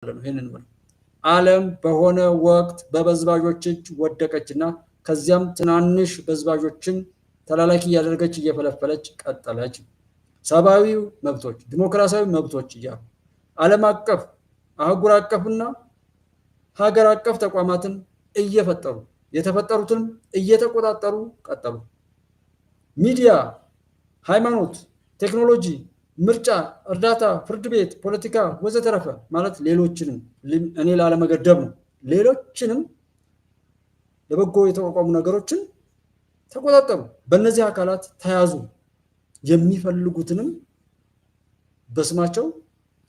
ይሄንን ነው ዓለም በሆነ ወቅት በበዝባዦች እጅ ወደቀችና ከዚያም ትናንሽ በዝባዦችን ተላላኪ ያደረገች እየፈለፈለች ቀጠለች። ሰብአዊ መብቶች፣ ዲሞክራሲያዊ መብቶች እያሉ ዓለም አቀፍ አህጉር አቀፍና ሀገር አቀፍ ተቋማትን እየፈጠሩ የተፈጠሩትን እየተቆጣጠሩ ቀጠሉ። ሚዲያ፣ ሃይማኖት፣ ቴክኖሎጂ፣ ምርጫ፣ እርዳታ፣ ፍርድ ቤት፣ ፖለቲካ ወዘተረፈ ማለት ሌሎችንም እኔ ላለመገደብ ነው። ሌሎችንም ለበጎ የተቋቋሙ ነገሮችን ተቆጣጠሩ። በእነዚህ አካላት ተያዙ። የሚፈልጉትንም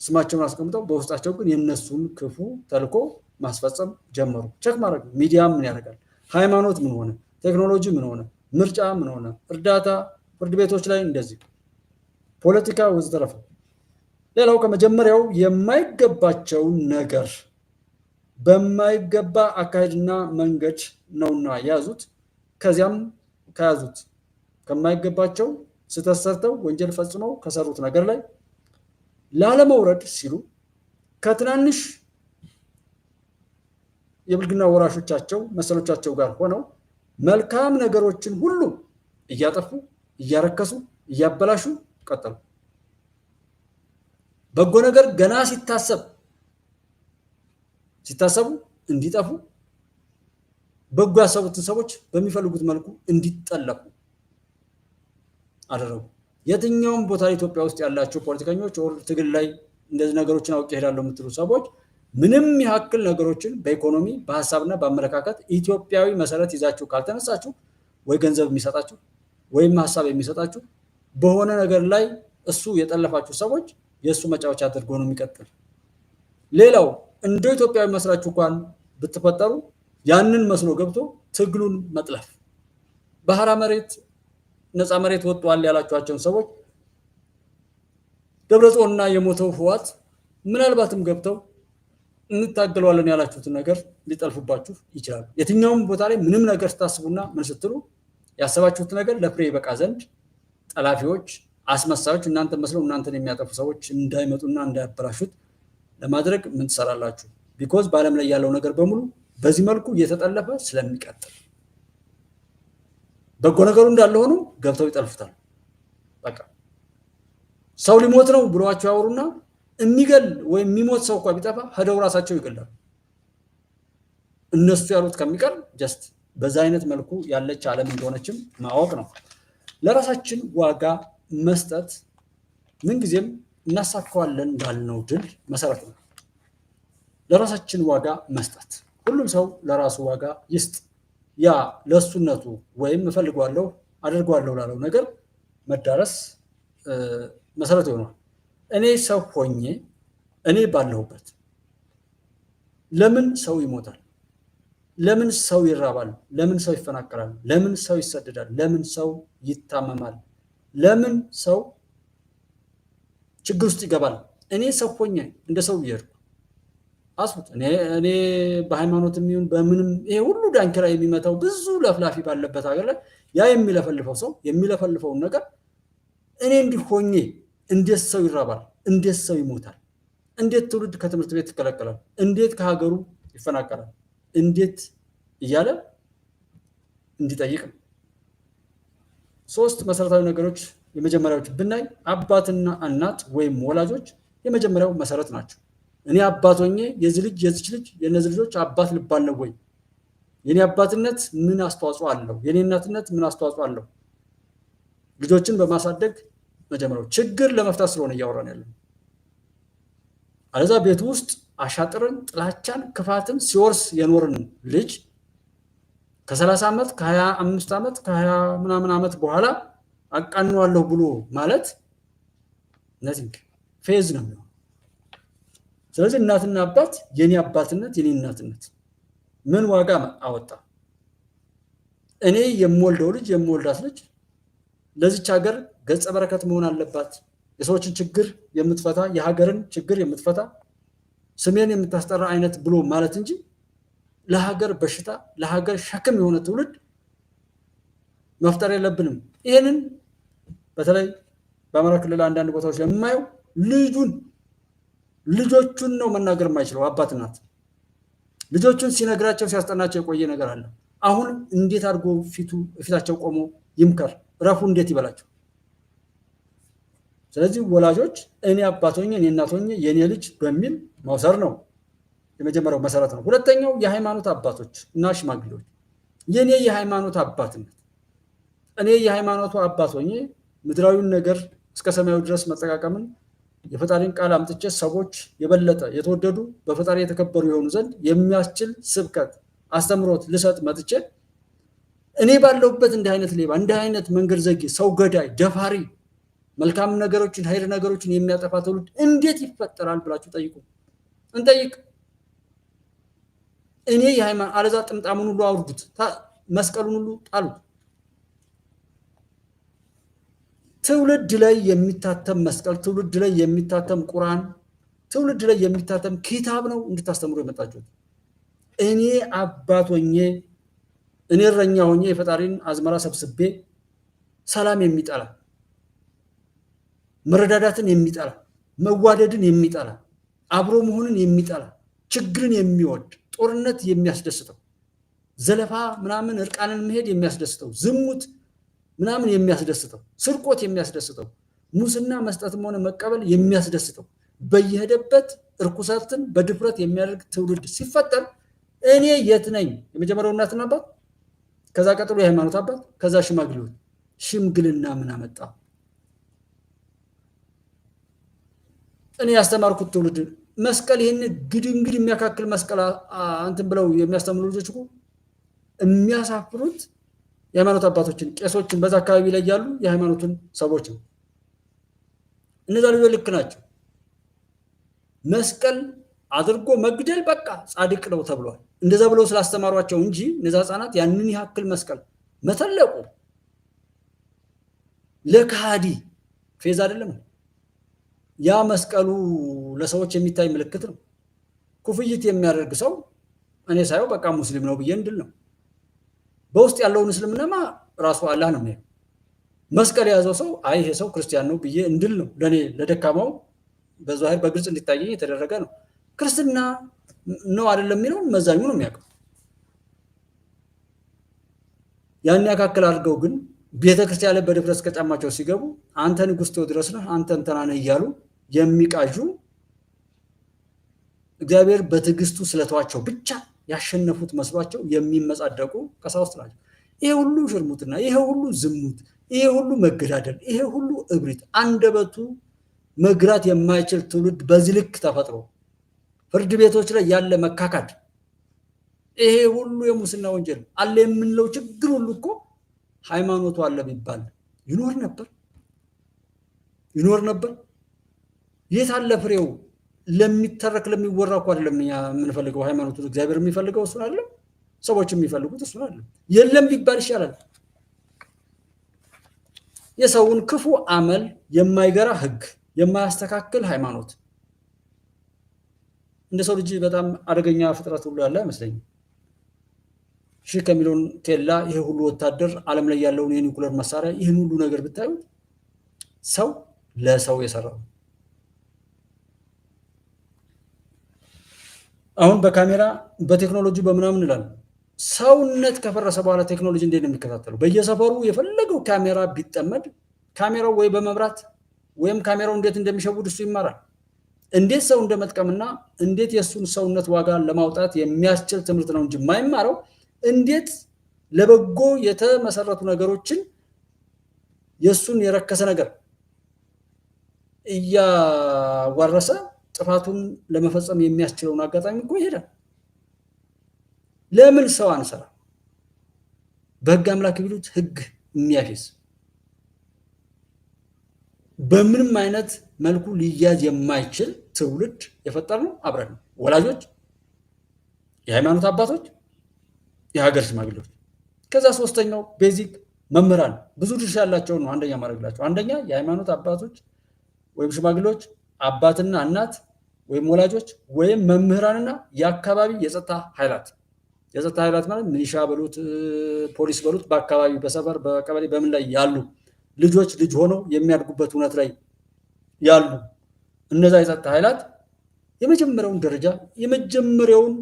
ስማቸውን አስቀምጠው በውስጣቸው ግን የነሱን ክፉ ተልኮ ማስፈጸም ጀመሩ። ቸክ ማድረግ ሚዲያ ምን ያደርጋል? ሃይማኖት ምን ሆነ? ቴክኖሎጂ ምን ሆነ? ምርጫ ምን ሆነ? እርዳታ፣ ፍርድ ቤቶች ላይ እንደዚህ፣ ፖለቲካ ወዘተረፈ። ሌላው ከመጀመሪያው የማይገባቸውን ነገር በማይገባ አካሄድና መንገድ ነውና ያዙት። ከዚያም ከያዙት ከማይገባቸው ስህተት ሰርተው ወንጀል ፈጽመው ከሰሩት ነገር ላይ ላለመውረድ ሲሉ ከትናንሽ የብልግና ወራሾቻቸው መሰሎቻቸው ጋር ሆነው መልካም ነገሮችን ሁሉ እያጠፉ እያረከሱ እያበላሹ ቀጠሉ። በጎ ነገር ገና ሲታሰቡ እንዲጠፉ፣ በጎ ያሰቡትን ሰዎች በሚፈልጉት መልኩ እንዲጠለፉ አደረጉ። የትኛውም ቦታ ኢትዮጵያ ውስጥ ያላችሁ ፖለቲከኞች ትግል ላይ እንደዚህ ነገሮችን አውቄ እሄዳለሁ የምትሉ ሰዎች ምንም ያክል ነገሮችን በኢኮኖሚ በሀሳብና በአመለካከት ኢትዮጵያዊ መሰረት ይዛችሁ ካልተነሳችሁ ወይ ገንዘብ የሚሰጣችሁ ወይም ሀሳብ የሚሰጣችሁ በሆነ ነገር ላይ እሱ የጠለፋችሁ ሰዎች የእሱ መጫወቻ አድርጎ ነው የሚቀጥል። ሌላው እንደ ኢትዮጵያዊ መስራችሁ እንኳን ብትፈጠሩ ያንን መስሎ ገብቶ ትግሉን መጥለፍ። ባህራ መሬት ነፃ መሬት ወጥቷል ያላችኋቸውን ሰዎች ደብረጽዮንና የሞተው ህወሓት ምናልባትም ገብተው እንታገለዋለን ያላችሁትን ነገር ሊጠልፉባችሁ ይችላሉ። የትኛውም ቦታ ላይ ምንም ነገር ስታስቡና ምን ስትሉ ያሰባችሁት ነገር ለፍሬ ይበቃ ዘንድ ጠላፊዎች፣ አስመሳዮች እናንተ መስለው እናንተን የሚያጠፉ ሰዎች እንዳይመጡና እንዳያበላሹት ለማድረግ ምን ትሰራላችሁ? ቢኮዝ በዓለም ላይ ያለው ነገር በሙሉ በዚህ መልኩ እየተጠለፈ ስለሚቀጥል በጎ ነገሩ እንዳለ ሆኖ ገብተው ይጠልፉታል። በቃ ሰው ሊሞት ነው ብለዋቸው ያወሩና የሚገል ወይም የሚሞት ሰው እንኳን ቢጠፋ ሄደው ራሳቸው ይገላሉ። እነሱ ያሉት ከሚቀር ጀስት በዛ አይነት መልኩ ያለች ዓለም እንደሆነችም ማወቅ ነው። ለራሳችን ዋጋ መስጠት ምንጊዜም እናሳካዋለን እንዳልነው ድል መሰረት ነው። ለራሳችን ዋጋ መስጠት፣ ሁሉም ሰው ለራሱ ዋጋ ይስጥ። ያ ለሱነቱ ወይም እፈልገዋለሁ አድርገዋለሁ ላለው ነገር መዳረስ መሰረት ይሆናል። እኔ ሰው ሆኜ እኔ ባለሁበት ለምን ሰው ይሞታል? ለምን ሰው ይራባል? ለምን ሰው ይፈናቀላል? ለምን ሰው ይሰደዳል? ለምን ሰው ይታመማል? ለምን ሰው ችግር ውስጥ ይገባል? እኔ ሰው ሆኜ እንደ ሰው እየሄድኩ አስቡት። እኔ በሃይማኖት የሚሆን በምንም ይሄ ሁሉ ዳንኪራ የሚመታው ብዙ ለፍላፊ ባለበት ሀገር ላይ ያ የሚለፈልፈው ሰው የሚለፈልፈውን ነገር እኔ እንዲህ ሆኜ እንዴት ሰው ይራባል? እንዴት ሰው ይሞታል? እንዴት ትውልድ ከትምህርት ቤት ይከለከላል? እንዴት ከሀገሩ ይፈናቀላል? እንዴት እያለ እንዲጠይቅ ነው። ሶስት መሰረታዊ ነገሮች የመጀመሪያዎች ብናይ አባትና እናት ወይም ወላጆች የመጀመሪያው መሰረት ናቸው። እኔ አባት ሆኜ የዚህ ልጅ የዚች ልጅ የነዚህ ልጆች አባት ልባል ነው ወይ? የኔ አባትነት ምን አስተዋጽኦ አለው? የኔ እናትነት ምን አስተዋጽኦ አለው? ልጆችን በማሳደግ መጀመሪያው ችግር ለመፍታት ስለሆነ እያወራን ያለው። አለዛ ቤት ውስጥ አሻጥርን፣ ጥላቻን፣ ክፋትን ሲወርስ የኖርን ልጅ ከ30 ዓመት ከ25 ዓመት ከ20 ምናምን ዓመት በኋላ አቃንዋለሁ ብሎ ማለት ነዚንግ ፌዝ ነው የሚሆነው። ስለዚህ እናትና አባት የኔ አባትነት የኔ እናትነት ምን ዋጋ አወጣ? እኔ የምወልደው ልጅ የምወልዳት ልጅ ለዚች ሀገር ገጸ በረከት መሆን አለባት። የሰዎችን ችግር የምትፈታ የሀገርን ችግር የምትፈታ ስሜን የምታስጠራ አይነት ብሎ ማለት እንጂ ለሀገር በሽታ ለሀገር ሸክም የሆነ ትውልድ መፍጠር የለብንም። ይሄንን በተለይ በአማራ ክልል አንዳንድ ቦታዎች የማየው ልጁን ልጆቹን ነው መናገር የማይችለው አባት እናት። ልጆቹን ሲነግራቸው ሲያስጠናቸው የቆየ ነገር አለ። አሁን እንዴት አድርጎ ፊታቸው ቆሞ ይምከር? ረፉ እንዴት ይበላቸው? ስለዚህ ወላጆች እኔ አባት ሆኜ እኔ እናት ሆኜ የኔ ልጅ በሚል መውሰድ ነው የመጀመሪያው መሰረት ነው። ሁለተኛው የሃይማኖት አባቶች እና ሽማግሌዎች የኔ የሃይማኖት አባትነት እኔ የሃይማኖቱ አባት ሆኜ ምድራዊውን ነገር እስከ ሰማያዊ ድረስ መጠቃቀምን የፈጣሪን ቃል አምጥቼ ሰዎች የበለጠ የተወደዱ በፈጣሪ የተከበሩ የሆኑ ዘንድ የሚያስችል ስብከት አስተምሮት ልሰጥ መጥቼ እኔ ባለሁበት እንዲህ አይነት ሌባ፣ እንዲህ አይነት መንገድ ዘጊ፣ ሰው ገዳይ፣ ደፋሪ፣ መልካም ነገሮችን ኃይል ነገሮችን የሚያጠፋ ትውልድ እንዴት ይፈጠራል ብላችሁ ጠይቁ። እንጠይቅ። እኔ የሃይማኖት አለዛ ጥምጣሙን ሁሉ አውርዱት፣ መስቀሉን ሁሉ ጣሉት። ትውልድ ላይ የሚታተም መስቀል፣ ትውልድ ላይ የሚታተም ቁርአን፣ ትውልድ ላይ የሚታተም ኪታብ ነው እንድታስተምሩ የመጣችሁት። እኔ አባት ሆኜ እኔ እረኛ ሆኜ የፈጣሪን አዝመራ ሰብስቤ ሰላም የሚጠላ መረዳዳትን የሚጠላ መዋደድን የሚጠላ አብሮ መሆንን የሚጠላ ችግርን የሚወድ ጦርነት የሚያስደስተው ዘለፋ ምናምን እርቃንን መሄድ የሚያስደስተው ዝሙት ምናምን የሚያስደስተው ስርቆት የሚያስደስተው ሙስና መስጠትም ሆነ መቀበል የሚያስደስተው በየሄደበት እርኩሰትን በድፍረት የሚያደርግ ትውልድ ሲፈጠር እኔ የት ነኝ? የመጀመሪያው እናትና አባት፣ ከዛ ቀጥሎ የሃይማኖት አባት፣ ከዛ ሽማግሌዎች። ሽምግልና ምን አመጣ? እኔ ያስተማርኩት ትውልድ መስቀል ይህን ግድንግድ የሚያካክል መስቀል አንተን ብለው የሚያስተምሩ ልጆች እኮ የሚያሳፍሩት የሃይማኖት አባቶችን ቄሶችን በዛ አካባቢ ላይ ያሉ የሃይማኖትን ሰዎች ነው። እነዛ ልጆች ልክ ናቸው። መስቀል አድርጎ መግደል በቃ ጻድቅ ነው ተብሏል። እንደዛ ብለው ስላስተማሯቸው እንጂ እነዛ ህፃናት ያንን ያክል መስቀል መተለቁ ለካዲ ፌዝ አይደለም። ያ መስቀሉ ለሰዎች የሚታይ ምልክት ነው። ኩፍይት የሚያደርግ ሰው እኔ ሳየው በቃ ሙስሊም ነው ብዬ እንድል ነው። በውስጥ ያለውን እስልምናማ ራሱ አላህ ነው የሚያየው። መስቀል የያዘው ሰው አይ ይሄ ሰው ክርስቲያን ነው ብዬ እንድል ነው። ለኔ ለደካማው በዛሂር በግልጽ እንዲታየኝ የተደረገ ነው። ክርስትና ነው አይደለም የሚለውን መዛኙ ነው የሚያውቀው። ያን ያካክል አድርገው ግን ቤተክርስቲያን ላይ በድፍረት እስከ ጫማቸው ሲገቡ አንተ ንጉሥ ቴዎድሮስ ነህ አንተ እንትና ነህ እያሉ የሚቃዡ እግዚአብሔር በትዕግስቱ ስለተዋቸው ብቻ ያሸነፉት መስሏቸው የሚመጻደቁ ቀሳውስት ናቸው። ይሄ ሁሉ ሽርሙትና፣ ይሄ ሁሉ ዝሙት፣ ይሄ ሁሉ መገዳደል፣ ይሄ ሁሉ እብሪት፣ አንደበቱ መግራት የማይችል ትውልድ በዚህ ልክ ተፈጥሮ ፍርድ ቤቶች ላይ ያለ መካካድ፣ ይሄ ሁሉ የሙስና ወንጀል አለ የምንለው ችግር ሁሉ እኮ ሃይማኖቱ አለ ቢባል ይኖር ነበር። የት አለ ፍሬው? ለሚተረክ ለሚወራ እኮ አይደለም የምንፈልገው ሃይማኖቱ። እግዚአብሔር የሚፈልገው እሱን አይደለም፣ ሰዎች የሚፈልጉት እሱን አይደለም። የለም ቢባል ይሻላል። የሰውን ክፉ አመል የማይገራ ህግ የማያስተካክል ሃይማኖት። እንደ ሰው ልጅ በጣም አደገኛ ፍጥረት ሁሉ ያለ አይመስለኝም። ሺህ ከሚሊዮን ኬላ፣ ይሄ ሁሉ ወታደር፣ ዓለም ላይ ያለውን የኒውክሌር መሳሪያ፣ ይህን ሁሉ ነገር ብታዩት ሰው ለሰው የሰራው። አሁን በካሜራ በቴክኖሎጂ በምናምን እንላለን። ሰውነት ከፈረሰ በኋላ ቴክኖሎጂ እንዴት ነው የሚከታተለው? በየሰፈሩ የፈለገው ካሜራ ቢጠመድ ካሜራው ወይ በመብራት ወይም ካሜራው እንዴት እንደሚሸውድ እሱ ይማራል። እንዴት ሰው እንደመጥቀምና እንዴት የእሱን ሰውነት ዋጋ ለማውጣት የሚያስችል ትምህርት ነው እንጂ የማይማረው እንዴት ለበጎ የተመሰረቱ ነገሮችን የእሱን የረከሰ ነገር እያዋረሰ ጥፋቱን ለመፈጸም የሚያስችለውን አጋጣሚ እኮ ይሄዳል። ለምን ሰው አንሰራ? በህግ አምላክ ቢሉት ህግ የሚያፌዝ በምንም አይነት መልኩ ሊያዝ የማይችል ትውልድ የፈጠርነው አብረን ነው። ወላጆች፣ የሃይማኖት አባቶች፣ የሀገር ሽማግሌዎች። ከዛ ሶስተኛው ቤዚክ መምህራን ብዙ ድርሻ ያላቸው ነው። አንደኛ ማድረግላቸው አንደኛ የሃይማኖት አባቶች ወይም ሽማግሌዎች፣ አባትና እናት ወይም ወላጆች ወይም መምህራንና የአካባቢ የጸጥታ ኃይላት። የጸጥታ ኃይላት ማለት ሚሊሻ በሉት ፖሊስ በሉት በአካባቢ በሰፈር በቀበሌ በምን ላይ ያሉ ልጆች ልጅ ሆነው የሚያድጉበት እውነት ላይ ያሉ እነዛ የጸጥታ ኃይላት የመጀመሪያውን ደረጃ የመጀመሪያውን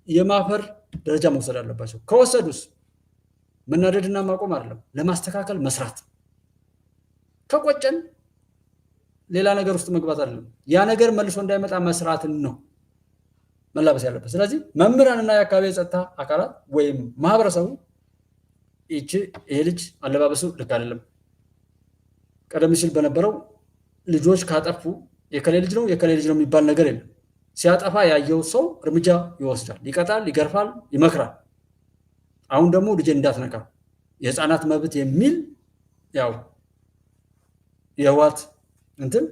የማፈር ደረጃ መውሰድ አለባቸው። ከወሰዱስ መናደድና ማቆም አይደለም፣ ለማስተካከል መስራት። ከቆጨን ሌላ ነገር ውስጥ መግባት አይደለም፣ ያ ነገር መልሶ እንዳይመጣ መስራትን ነው መላበስ ያለበት። ስለዚህ መምህራንና የአካባቢ የጸጥታ አካላት ወይም ማህበረሰቡ ይሄ ልጅ አለባበሱ ልክ አይደለም፣ ቀደም ሲል በነበረው ልጆች ካጠፉ የከሌ ልጅ ነው የከሌ ልጅ ነው የሚባል ነገር የለም። ሲያጠፋ ያየው ሰው እርምጃ ይወስዳል፣ ይቀጣል፣ ይገርፋል፣ ይመክራል። አሁን ደግሞ ልጅ እንዳትነካ የህፃናት መብት የሚል ያው የህወሓት እንትን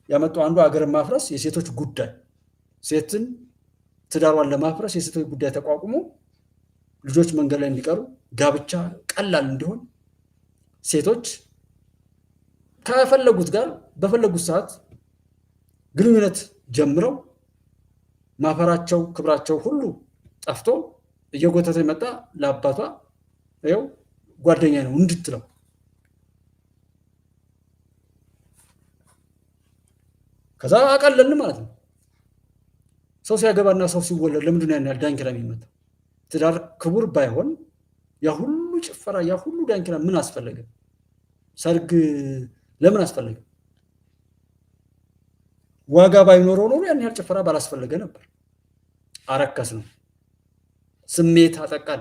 ያመጣው አንዱ ሀገርን ማፍረስ የሴቶች ጉዳይ፣ ሴትን ትዳሯን ለማፍረስ የሴቶች ጉዳይ ተቋቁሞ ልጆች መንገድ ላይ እንዲቀሩ፣ ጋብቻ ቀላል እንዲሆን፣ ሴቶች ከፈለጉት ጋር በፈለጉት ሰዓት ግንኙነት ጀምረው ማፈራቸው ክብራቸው ሁሉ ጠፍቶ እየጎተተ መጣ። ለአባቷ ይኸው ጓደኛ ነው እንድትለው ከዛ አቀለልን ማለት ነው። ሰው ሲያገባና ሰው ሲወለድ ለምንድን ነው ያን ያህል ዳንኪራ የሚመታው? ትዳር ክቡር ባይሆን ያ ሁሉ ጭፈራ ያ ሁሉ ዳንኪራ ምን አስፈለገ? ሰርግ ለምን አስፈለገ? ዋጋ ባይኖረው ኖሮ ያን ያህል ጭፈራ ባላስፈለገ ነበር። አረከስ ነው፣ ስሜት አጠቃል፣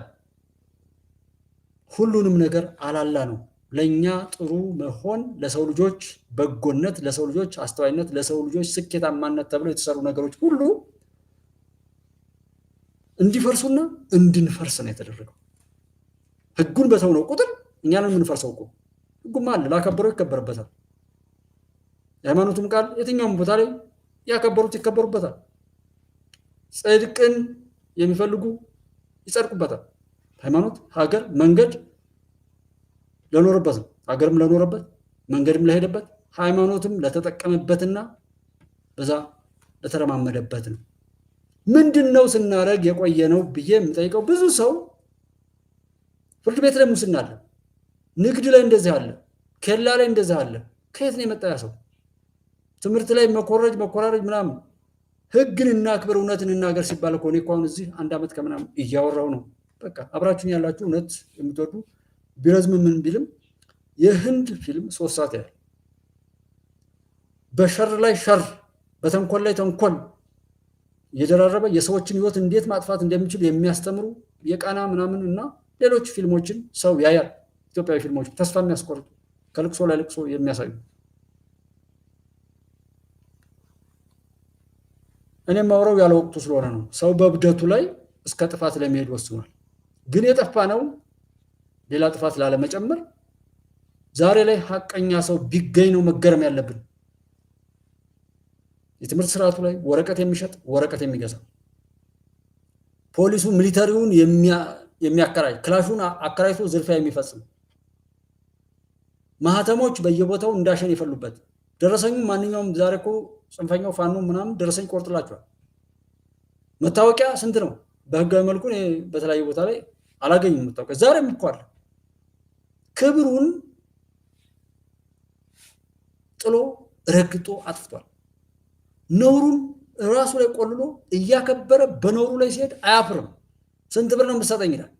ሁሉንም ነገር አላላ ነው። ለኛ ጥሩ መሆን፣ ለሰው ልጆች በጎነት፣ ለሰው ልጆች አስተዋይነት፣ ለሰው ልጆች ስኬታማነት ተብለው የተሰሩ ነገሮች ሁሉ እንዲፈርሱና እንድንፈርስ ነው የተደረገው። ህጉን በተውነው ቁጥር እኛንን የምንፈርሰው እኮ ህጉም አለ፣ ላከበረው ይከበርበታል። የሃይማኖቱም ቃል የትኛውም ቦታ ላይ ያከበሩት ይከበሩበታል። ጽድቅን የሚፈልጉ ይጸድቁበታል። ሃይማኖት ሀገር መንገድ ለኖረበት ነው። ሀገርም ለኖረበት መንገድም ለሄደበት ሃይማኖትም ለተጠቀመበትና በዛ ለተረማመደበት ነው። ምንድን ነው ስናደርግ የቆየ ነው ብዬ የምጠይቀው? ብዙ ሰው ፍርድ ቤት ላይ ሙስና አለ፣ ንግድ ላይ እንደዚህ አለ፣ ኬላ ላይ እንደዚህ አለ። ከየት ነው የመጣ ያ ሰው? ትምህርት ላይ መኮራረጅ ምናምን። ህግን እናክብር እውነትን እናገር ሲባል እኮ እኔ እኮ አሁን እዚህ 1 ዓመት ከምናምን እያወራው ነው። በቃ አብራችሁን ያላችሁ እውነት የምትወዱ ቢረዝም ምን ቢልም የህንድ ፊልም 3 ሰዓት ያህል በሸር ላይ ሸር በተንኮል ላይ ተንኮል የደራረበ የሰዎችን ህይወት እንዴት ማጥፋት እንደሚችል የሚያስተምሩ የቃና ምናምን እና ሌሎች ፊልሞችን ሰው ያያል። ኢትዮጵያዊ ፊልሞች ተስፋ የሚያስቆርጡ ከልቅሶ ላይ ልቅሶ የሚያሳዩ። እኔም ማውራው ያለ ወቅቱ ስለሆነ ነው። ሰው በብደቱ ላይ እስከ ጥፋት ለመሄድ ወስኗል። ግን የጠፋ ነው ሌላ ጥፋት ላለመጨመር ዛሬ ላይ ሀቀኛ ሰው ቢገኝ ነው መገረም ያለብን። የትምህርት ስርዓቱ ላይ ወረቀት የሚሸጥ ወረቀት የሚገዛ፣ ፖሊሱ ሚሊተሪውን የሚያከራይ ክላሹን አከራይቶ ዝርፊያ የሚፈጽም፣ ማህተሞች በየቦታው እንዳሸን ይፈሉበት፣ ደረሰኙ ማንኛውም ዛሬ እኮ ጽንፈኛው ፋኖ ምናምን ደረሰኝ ቆርጥላቸዋል። መታወቂያ ስንት ነው? በህጋዊ መልኩ በተለያዩ ቦታ ላይ አላገኝም መታወቂያ። ዛሬም እኮ አለ። ክብሩን ጥሎ ረግጦ አጥፍቷል። ነውሩን ራሱ ላይ ቆልሎ እያከበረ በነውሩ ላይ ሲሄድ አያፍርም። ስንት ብር ነው የምትሰጠኝ ይላል።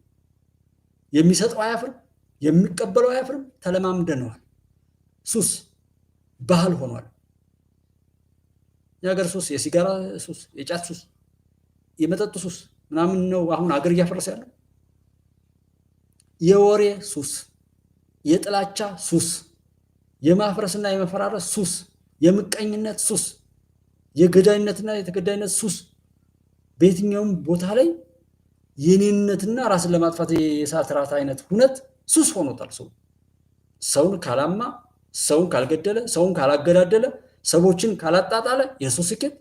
የሚሰጠው አያፍርም፣ የሚቀበለው አያፍርም። ተለማምደነዋል። ሱስ ባህል ሆኗል። የሀገር ሱስ፣ የሲጋራ ሱስ፣ የጫት ሱስ፣ የመጠጥ ሱስ ምናምን ነው አሁን አገር እያፈረሰ ያለው። የወሬ ሱስ፣ የጥላቻ ሱስ፣ የማፍረስና የመፈራረስ ሱስ፣ የምቀኝነት ሱስ፣ የገዳይነትና የተገዳይነት ሱስ በየትኛውም ቦታ ላይ የኔነትና ራስን ለማጥፋት የእሳት ራት አይነት ሁነት ሱስ ሆኖታል። ሰውን ካላማ፣ ሰውን ካልገደለ፣ ሰውን ካላገዳደለ፣ ሰዎችን ካላጣጣለ የሱ ስኬት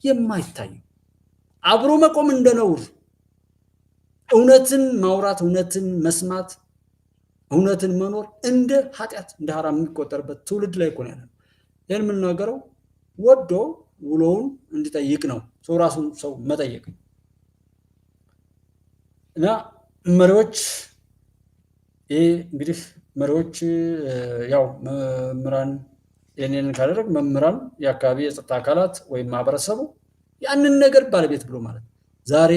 የማይታይ አብሮ መቆም እንደ ነውር፣ እውነትን ማውራት፣ እውነትን መስማት፣ እውነትን መኖር እንደ ኃጢአት እንደ ሐራም የሚቆጠርበት ትውልድ ላይ እኮ ነው ያለው። ይህን የምናገረው ወዶ ውሎውን እንዲጠይቅ ነው። ሰው ራሱን ሰው መጠየቅ እና መሪዎች ይህ እንግዲህ መሪዎች ያው መምህራን ይህንን ካደረግ መምህራን፣ የአካባቢ የጸጥታ አካላት ወይም ማህበረሰቡ ያንን ነገር ባለቤት ብሎ ማለት ዛሬ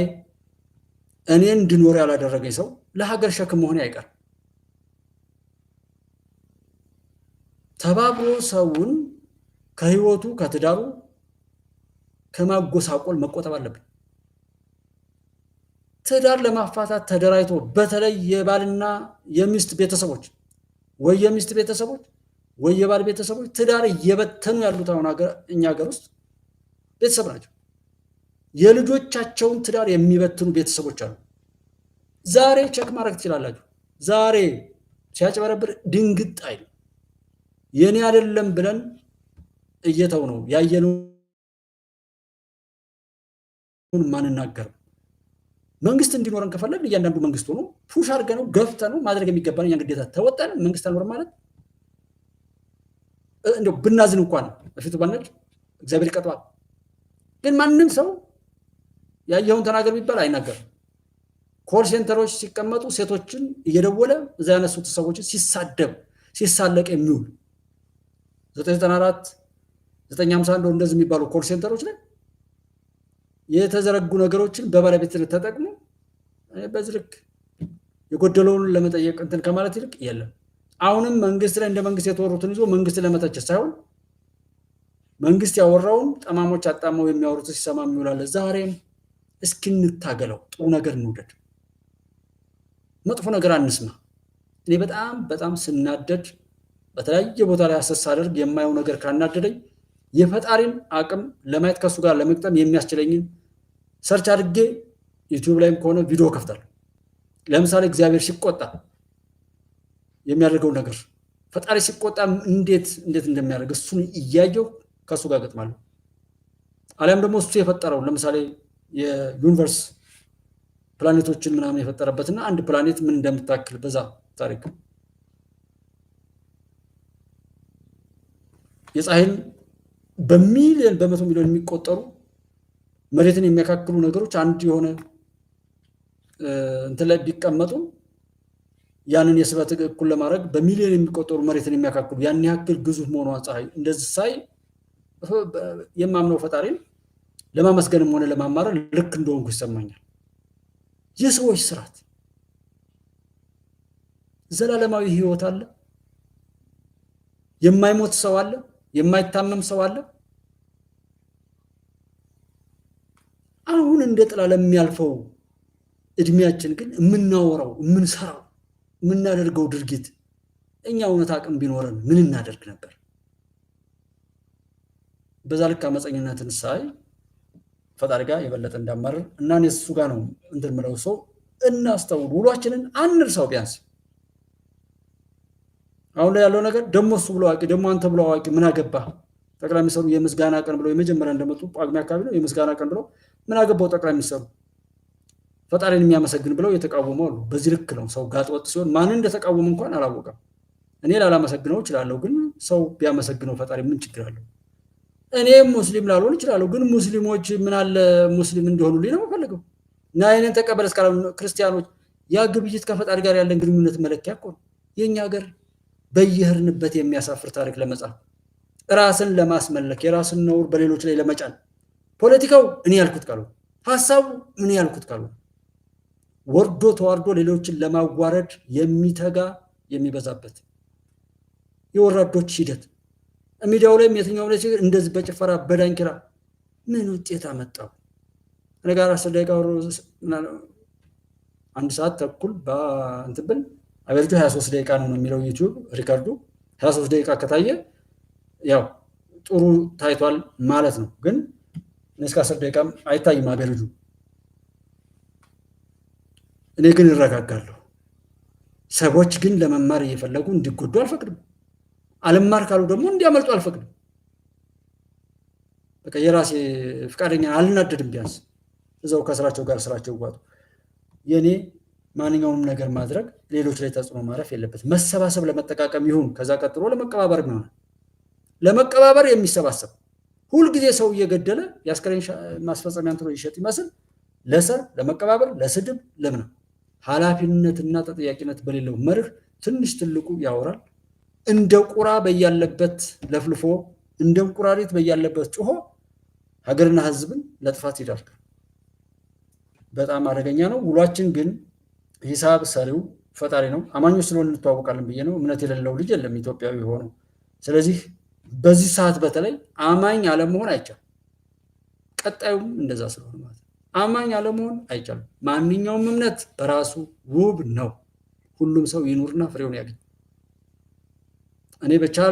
እኔ እንድኖር ያላደረገኝ ሰው ለሀገር ሸክም መሆን አይቀርም። ተባብሮ ሰውን ከህይወቱ ከትዳሩ ከማጎሳቆል መቆጠብ አለብን። ትዳር ለማፋታት ተደራጅቶ በተለይ የባልና የሚስት ቤተሰቦች ወይ የሚስት ቤተሰቦች ወይ የባል ቤተሰቦች ትዳር እየበተኑ ያሉት አሁን እኛ ሀገር ውስጥ ቤተሰብ ናቸው። የልጆቻቸውን ትዳር የሚበትኑ ቤተሰቦች አሉ። ዛሬ ቸክ ማድረግ ትችላላችሁ። ዛሬ ሲያጭበረብር ድንግጥ አይል የኔ አይደለም ብለን እየተው ነው ያየነውን ማንናገርም። መንግስት እንዲኖረን ከፈለግን እያንዳንዱ መንግስት ሆኖ ፑሽ አድርገነው ገፍተነው ማድረግ የሚገባን እኛን ግዴታ ተወጣን። መንግስት አልኖርም ማለት እንደው ብናዝን እንኳን በፊቱ ባናጭ እግዚአብሔር ይቀጣዋል። ግን ማንም ሰው ያየውን ተናገር ቢባል አይናገርም። ኮል ሴንተሮች ሲቀመጡ ሴቶችን እየደወለ እዛ ያነሱት ሰዎችን ሲሳደብ ሲሳለቅ የሚውል 994 951 እንደዚህ የሚባሉ ኮል ሴንተሮች ላይ የተዘረጉ ነገሮችን በባለቤትነት ተጠቅሞ በዚህ ልክ የጎደለውን ለመጠየቅ እንትን ከማለት ይልቅ የለም። አሁንም መንግስት ላይ እንደ መንግስት የተወሩትን ይዞ መንግስት ለመተቸት ሳይሆን መንግስት ያወራውን ጠማሞች አጣመው የሚያወሩት ሲሰማ የሚውላለ። ዛሬም እስኪንታገለው ጥሩ ነገር እንውደድ፣ መጥፎ ነገር አንስማ። እኔ በጣም ስናደድ በተለያየ ቦታ ላይ አሰስ አደርግ የማየው ነገር ካናደደኝ የፈጣሪን አቅም ለማየት ከሱ ጋር ለመግጠም የሚያስችለኝን ሰርች አድርጌ ዩቲዩብ ላይም ከሆነ ቪዲዮ ከፍታለሁ። ለምሳሌ እግዚአብሔር ሲቆጣ የሚያደርገው ነገር ፈጣሪ ሲቆጣ እንዴት እንደሚያደርግ እሱን እያየው ከሱ ጋር ገጥማለሁ። አሊያም ደግሞ እሱ የፈጠረው ለምሳሌ የዩኒቨርስ ፕላኔቶችን ምናምን የፈጠረበትና አንድ ፕላኔት ምን እንደምታክል በዛ ታሪክ የፀሐይን በሚሊዮን በመቶ ሚሊዮን የሚቆጠሩ መሬትን የሚያካክሉ ነገሮች አንድ የሆነ እንትን ላይ ቢቀመጡ ያንን የስበት እኩል ለማድረግ በሚሊዮን የሚቆጠሩ መሬትን የሚያካክሉ ያን ያክል ግዙፍ መሆኗን ፀሐይ እንደዚህ ሳይ የማምነው ፈጣሪን ለማመስገንም ሆነ ለማማረር ልክ እንደሆንኩ ይሰማኛል። የሰዎች ስርዓት ዘላለማዊ ህይወት አለ፣ የማይሞት ሰው አለ፣ የማይታመም ሰው አለ። አሁን እንደ ጥላ ለሚያልፈው እድሜያችን ግን የምናወራው የምንሰራው የምናደርገው ድርጊት እኛ እውነት አቅም ቢኖረን ምን እናደርግ ነበር? በዛ ልክ አመፀኝነትን ሳይ ፈጣሪ ጋር የበለጠ እንዳማረር እና እኔ እሱ ጋር ነው እንትን የምለው። ሰው እናስተውል፣ ውሏችንን አንርሳው። ቢያንስ አሁን ላይ ያለው ነገር ደግሞ እሱ ብሎ አዋቂ ደግሞ አንተ ብሎ አዋቂ ምን አገባህ? ጠቅላይ ሚኒስትሩ የምስጋና ቀን ብለው የመጀመሪያ እንደመጡ ጳጉሜ አካባቢ ነው የምስጋና ቀን ብለው ምን አገባው ጠቅላይ ሚኒስትሩ ፈጣሪን የሚያመሰግን ብለው የተቃወሙ አሉ። በዚህ ልክ ነው ሰው ጋጠወጥ ሲሆን ማንን እንደተቃወሙ እንኳን አላወቀም። እኔ ላላመሰግነው እችላለሁ፣ ግን ሰው ቢያመሰግነው ፈጣሪ ምን ችግር አለው? እኔ ሙስሊም ላልሆን እችላለሁ፣ ግን ሙስሊሞች ምን አለ ሙስሊም እንዲሆኑልኝ ነው የምፈልገው። እና እኔን ተቀበል እስካለ ክርስቲያኖች ያ ግብይት ከፈጣሪ ጋር ያለን ግንኙነት መለኪያ እኮ ነው። የኛ ሀገር በየህርንበት የሚያሳፍር ታሪክ ለመጻፍ ራስን ለማስመለክ የራስን ነውር በሌሎች ላይ ለመጫን ፖለቲካው እኔ ያልኩት ቃሉ ሐሳቡ እኔ ያልኩት ቃሉ ወርዶ ተዋርዶ ሌሎችን ለማዋረድ የሚተጋ የሚበዛበት የወራዶች ሂደት ሚዲያው ላይም የትኛው ላይ እንደዚህ በጭፈራ በዳንኪራ ምን ውጤት አመጣው? እኔ ጋር 10 ደቂቃ አንድ ሰዓት ተኩል በእንትብል አቨሬጁ 23 ደቂቃ ነው የሚለው ዩቲዩብ ሪካርዱ 23 ደቂቃ ከታየ ያው ጥሩ ታይቷል ማለት ነው። ግን እስከ 10 ደቂቃም አይታይም አቨሬጁ። እኔ ግን እረጋጋለሁ። ሰዎች ግን ለመማር እየፈለጉ እንዲጎዱ አልፈቅድም። አልማር ካሉ ደግሞ እንዲያመልጡ አልፈቅድም። በቃ የራሴ ፍቃደኛ አልናደድም። ቢያንስ እዛው ከስራቸው ጋር ስራቸው ይዋጡ። የኔ ማንኛውንም ነገር ማድረግ ሌሎች ላይ ተጽዕኖ ማረፍ የለበት። መሰባሰብ ለመጠቃቀም ይሁን ከዛ ቀጥሎ ለመቀባበር ይሆናል። ለመቀባበር የሚሰባሰብ ሁልጊዜ ሰው እየገደለ የአስከሬን ማስፈጸሚያ እንትኖ ይሸጥ ይመስል ለሰር ለመቀባበር ለስድብ ለምን ኃላፊነትና ተጠያቂነት በሌለው መርህ ትንሽ ትልቁ ያወራል። እንደ ቁራ በያለበት ለፍልፎ እንደ እንቁራሪት በያለበት ጮሆ ሀገርና ህዝብን ለጥፋት ይዳርጋል። በጣም አደገኛ ነው። ውሏችን ግን ሂሳብ ሰሪው ፈጣሪ ነው። አማኞች ስለሆነ እንተዋወቃለን ብዬ ነው። እምነት የሌለው ልጅ የለም ኢትዮጵያዊ ሆነው። ስለዚህ በዚህ ሰዓት በተለይ አማኝ አለመሆን አይቻልም። ቀጣዩም እንደዛ ስለሆነ ማለት ነው። አማኝ አለመሆን አይቻልም። ማንኛውም እምነት በራሱ ውብ ነው። ሁሉም ሰው ይኑርና ፍሬውን ያገኝ። እኔ በቻል